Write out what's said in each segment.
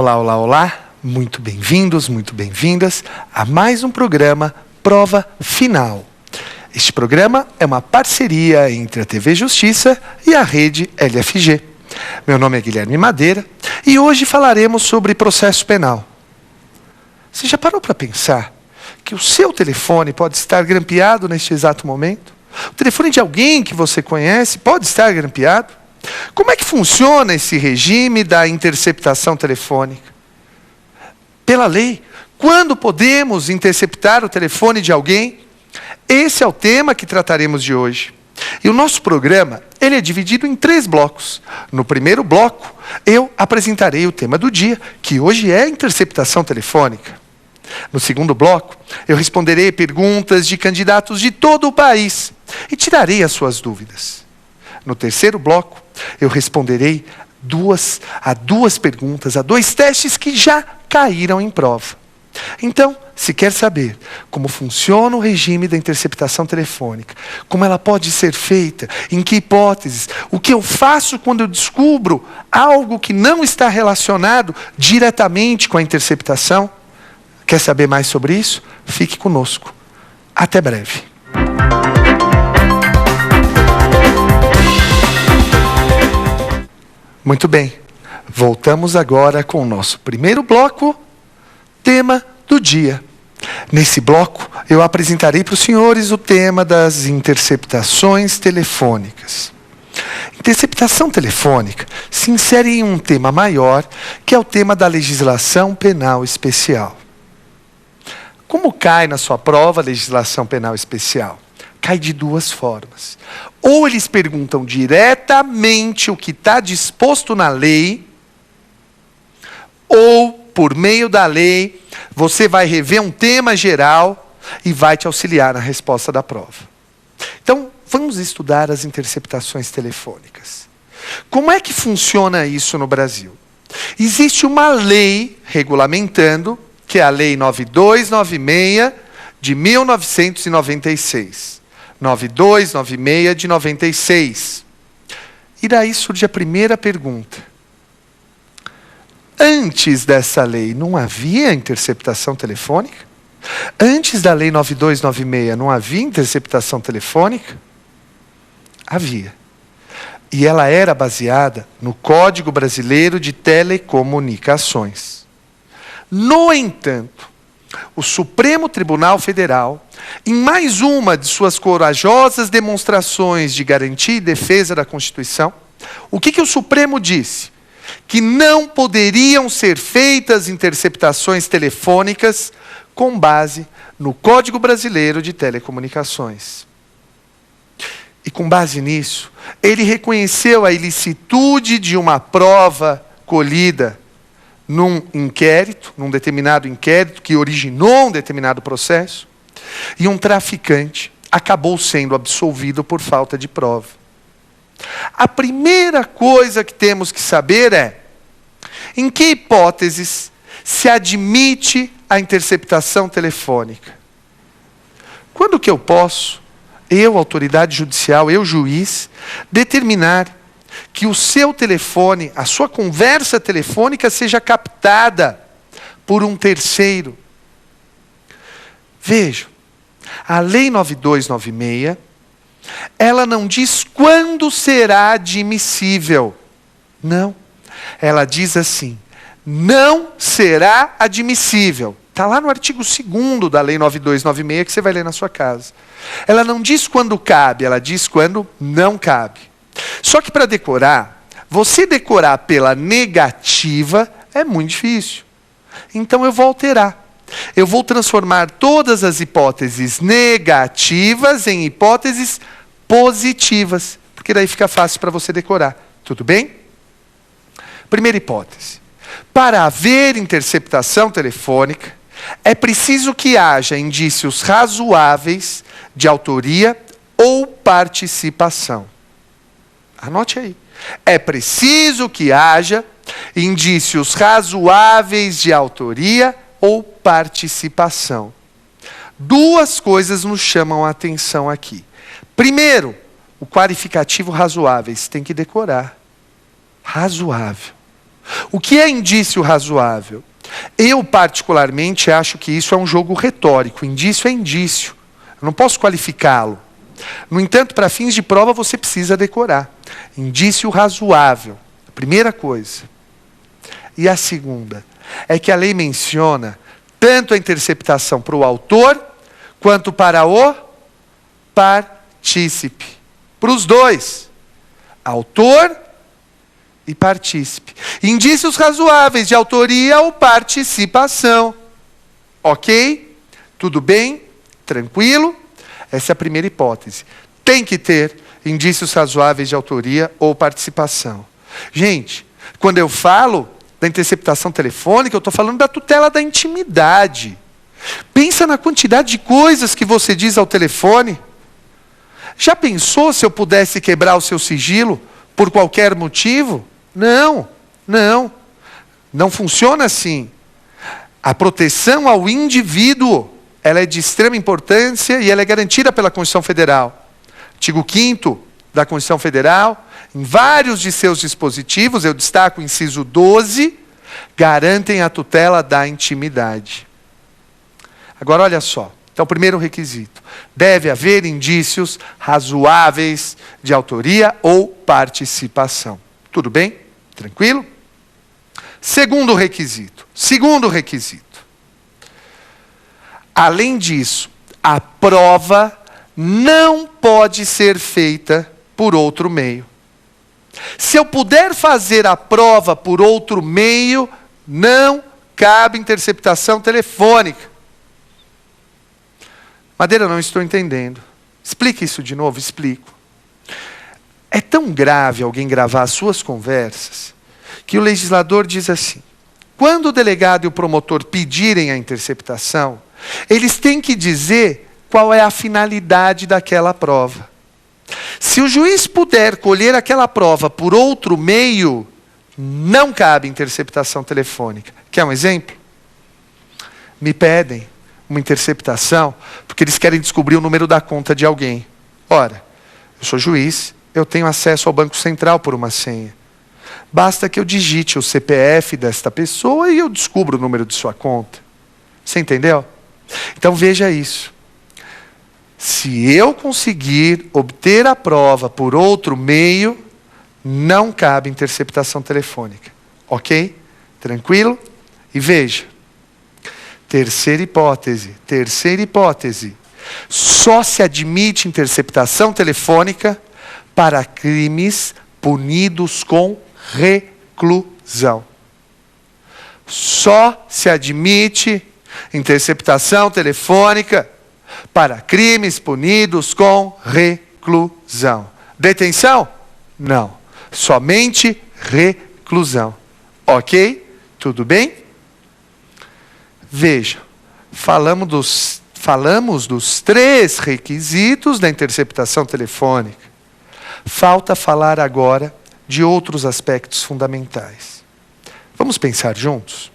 Olá, olá, olá. Muito bem-vindos, muito bem-vindas a mais um programa Prova Final. Este programa é uma parceria entre a TV Justiça e a rede LFG. Meu nome é Guilherme Madeira e hoje falaremos sobre processo penal. Você já parou para pensar que o seu telefone pode estar grampeado neste exato momento? O telefone de alguém que você conhece pode estar grampeado? Como é que funciona esse regime da interceptação telefônica? Pela lei, quando podemos interceptar o telefone de alguém? Esse é o tema que trataremos de hoje. E o nosso programa, ele é dividido em 3 blocos. No primeiro bloco, eu apresentarei o tema do dia, que hoje é interceptação telefônica. No segundo bloco, eu responderei perguntas de candidatos de todo o país e tirarei as suas dúvidas. No terceiro bloco, eu responderei a duas perguntas, a 2 testes que já caíram em prova. Então, se quer saber como funciona o regime da interceptação telefônica, como ela pode ser feita, em que hipóteses, o que eu faço quando eu descubro algo que não está relacionado diretamente com a interceptação, quer saber mais sobre isso? Fique conosco. Até breve. Muito bem, voltamos agora com o nosso primeiro bloco, tema do dia. Nesse bloco, eu apresentarei para os senhores o tema das interceptações telefônicas. Interceptação telefônica se insere em um tema maior, que é o tema da legislação penal especial. Como cai na sua prova a legislação penal especial? Cai de 2 formas. Ou eles perguntam diretamente o que está disposto na lei, ou, por meio da lei, você vai rever um tema geral e vai te auxiliar na resposta da prova. Então, vamos estudar as interceptações telefônicas. Como é que funciona isso no Brasil? Existe uma lei regulamentando, que é a Lei 9296 de 1996. 9296 de 96. E daí surge a primeira pergunta. Antes dessa lei, não havia interceptação telefônica? Antes da Lei 9296, não havia interceptação telefônica? Havia. E ela era baseada no Código Brasileiro de Telecomunicações. No entanto, o Supremo Tribunal Federal, em mais uma de suas corajosas demonstrações de garantia e defesa da Constituição, o que o Supremo disse? Que não poderiam ser feitas interceptações telefônicas com base no Código Brasileiro de Telecomunicações. E com base nisso, ele reconheceu a ilicitude de uma prova colhida num determinado inquérito que originou um determinado processo, e um traficante acabou sendo absolvido por falta de prova. A primeira coisa que temos que saber é, em que hipóteses se admite a interceptação telefônica? Quando que eu posso, autoridade judicial, juiz, determinar que o seu telefone, a sua conversa telefônica seja captada por um terceiro? Vejam, a Lei 9296, ela não diz quando será admissível. Não. Ela diz assim, não será admissível. Está lá no artigo 2º da Lei 9296, que você vai ler na sua casa. Ela não diz quando cabe, ela diz quando não cabe. Só que para decorar, você decorar pela negativa é muito difícil. Então eu vou alterar. Eu vou transformar todas as hipóteses negativas em hipóteses positivas, porque daí fica fácil para você decorar. Tudo bem? Primeira hipótese. Para haver interceptação telefônica, é preciso que haja indícios razoáveis de autoria ou participação. Anote aí. É preciso que haja indícios razoáveis de autoria ou participação. 2 coisas nos chamam a atenção aqui. Primeiro, o qualificativo razoáveis. Tem que decorar. Razoável. O que é indício razoável? Eu, particularmente, acho que isso é um jogo retórico. Indício é indício. Eu não posso qualificá-lo. No entanto, para fins de prova, você precisa decorar. Indício razoável. Primeira coisa. E a segunda é que a lei menciona tanto a interceptação para o autor, quanto para o partícipe. Para os dois. Autor e partícipe. Indícios razoáveis de autoria ou participação. Ok? Tudo bem? Tranquilo? Essa é a primeira hipótese. Tem que ter indícios razoáveis de autoria ou participação. Gente, quando eu falo da interceptação telefônica, eu estou falando da tutela da intimidade. Pensa na quantidade de coisas que você diz ao telefone. Já pensou se eu pudesse quebrar o seu sigilo por qualquer motivo? Não, não. Não funciona assim. A proteção ao indivíduo, ela é de extrema importância e ela é garantida pela Constituição Federal. Artigo 5º da Constituição Federal, em vários de seus dispositivos, eu destaco o inciso 12, garantem a tutela da intimidade. Agora, olha só. Então, primeiro requisito. Deve haver indícios razoáveis de autoria ou participação. Tudo bem? Tranquilo? Segundo requisito. Além disso, a prova não pode ser feita por outro meio. Se eu puder fazer a prova por outro meio, não cabe interceptação telefônica. Madeira, eu não estou entendendo. Explique isso de novo, explico. É tão grave alguém gravar as suas conversas, que o legislador diz assim, quando o delegado e o promotor pedirem a interceptação, eles têm que dizer qual é a finalidade daquela prova. Se o juiz puder colher aquela prova por outro meio, não cabe interceptação telefônica. Quer um exemplo? Me pedem uma interceptação, porque eles querem descobrir o número da conta de alguém. Ora, eu sou juiz, eu tenho acesso ao Banco Central por uma senha. Basta que eu digite o CPF desta pessoa e eu descubro o número de sua conta. Você entendeu? Então veja isso. Se eu conseguir obter a prova por outro meio, não cabe interceptação telefônica. Ok? Tranquilo? E veja. Terceira hipótese. Só se admite interceptação telefônica para crimes punidos com reclusão. Só se admite interceptação telefônica para crimes punidos com reclusão. Detenção? Não. Somente reclusão. Ok? Tudo bem? Veja, falamos dos 3 requisitos da interceptação telefônica. Falta falar agora de outros aspectos fundamentais. Vamos pensar juntos?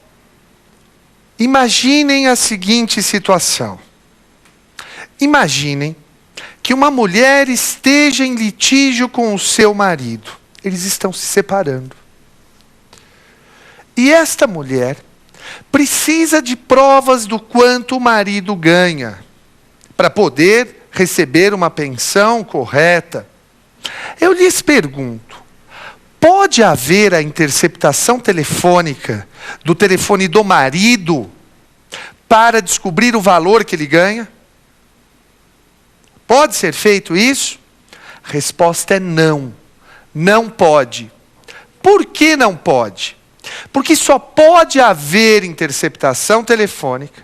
Imaginem a seguinte situação. Imaginem que uma mulher esteja em litígio com o seu marido. Eles estão se separando. E esta mulher precisa de provas do quanto o marido ganha para poder receber uma pensão correta. Eu lhes pergunto, pode haver a interceptação telefônica do telefone do marido para descobrir o valor que ele ganha? Pode ser feito isso? A resposta é não. Não pode. Por que não pode? Porque só pode haver interceptação telefônica,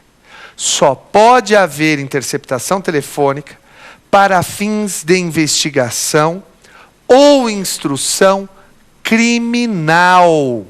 para fins de investigação ou instrução criminal.